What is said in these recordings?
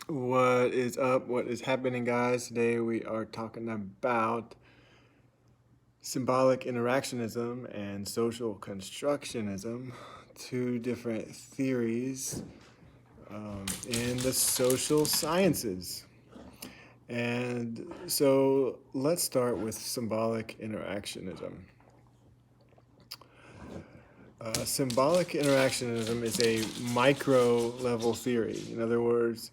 What is up? What is happening, guys? Today we are talking about symbolic interactionism and social constructionism, two different theories in the social sciences. And so let's start with symbolic interactionism. Symbolic interactionism is a micro level theory. In other words,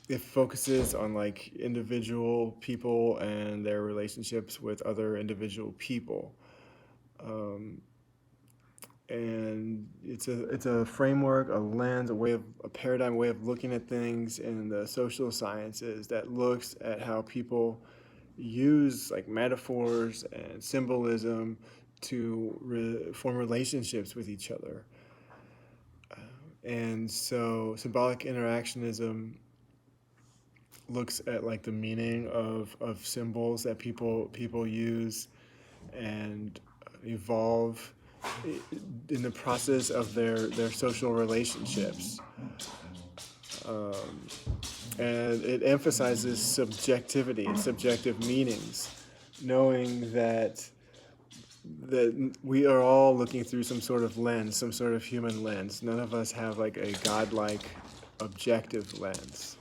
it focuses on like individual people and their relationships with other individual people. Um, and it's a framework, a lens, a paradigm way of looking at things in the social sciences that looks at how people use like metaphors and symbolism to form relationships with each other. And so symbolic interactionism looks at like the meaning of symbols that people use and evolve in the process of their social relationships. Um, and it emphasizes subjectivity and subjective meanings, knowing that we are all looking through some sort of lens, some sort of human lens. None of us have like a godlike objective lens.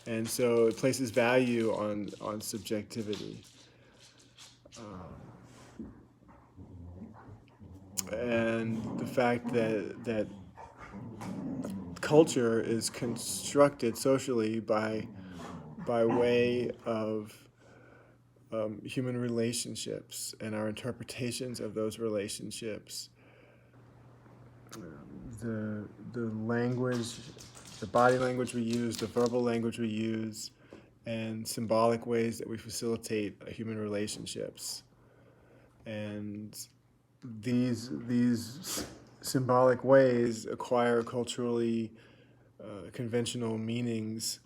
And so it places value on subjectivity. And the fact that culture is constructed socially by way of human relationships and our interpretations of those relationships. The language, the body language we use, the verbal language we use, and symbolic ways that we facilitate human relationships. And these symbolic ways acquire culturally conventional meanings,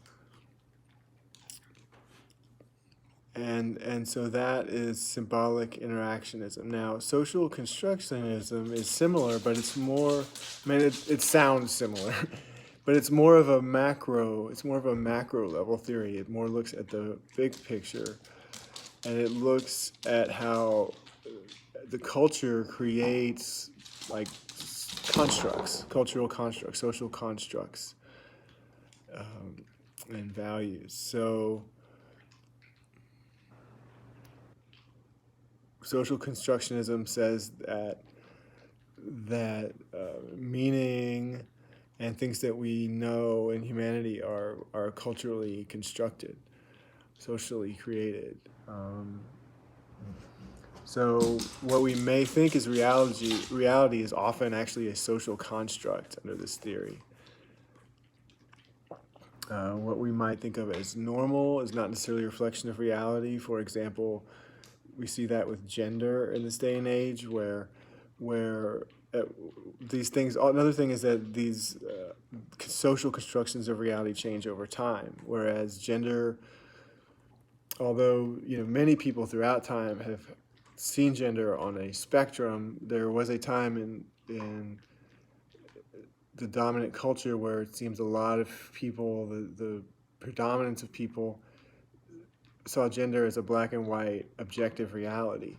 and so that is symbolic interactionism. Now, social constructionism is similar, but it's more. I mean, it sounds similar, but it's more of a macro. It's more of a macro level theory. It more looks at the big picture, and it looks at how the culture creates like constructs, cultural constructs, social constructs, and values. So social constructionism says that meaning and things that we know in humanity are culturally constructed, socially created. So what we may think is reality is often actually a social construct under this theory. What we might think of as normal is not necessarily a reflection of reality. For example, we see that with gender in this day and age, where these things. Another thing is that these social constructions of reality change over time, whereas gender, although many people throughout time have seen gender on a spectrum, there was a time in the dominant culture where it seems a lot of people, the predominance of people, saw gender as a black and white objective reality.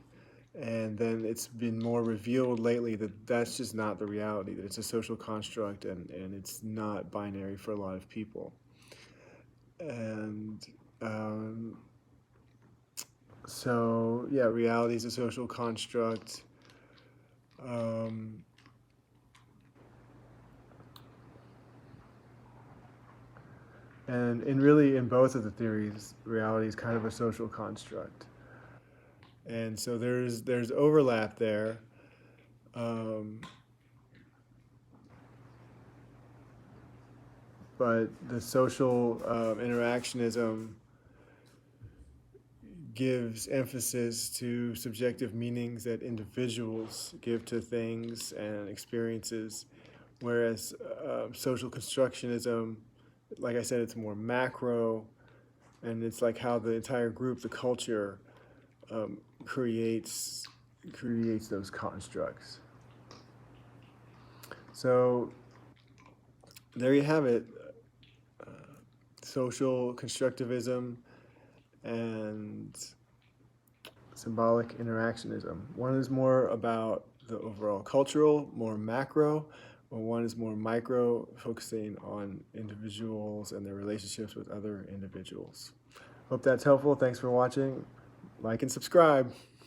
And then it's been more revealed lately that that's just not the reality, that it's a social construct and it's not binary for a lot of people. And so, yeah, reality is a social construct. And really, in both of the theories, reality is kind of a social construct. And so there's overlap there. Um, but the social interactionism gives emphasis to subjective meanings that individuals give to things and experiences, whereas social constructionism, like I said, it's more macro, and it's like how the entire group, the culture, creates those constructs. So there you have it. social constructivism, and symbolic interactionism. One is more about the overall cultural, more macro, while one is more micro, focusing on individuals and their relationships with other individuals. Hope that's helpful. Thanks for watching. Like and subscribe.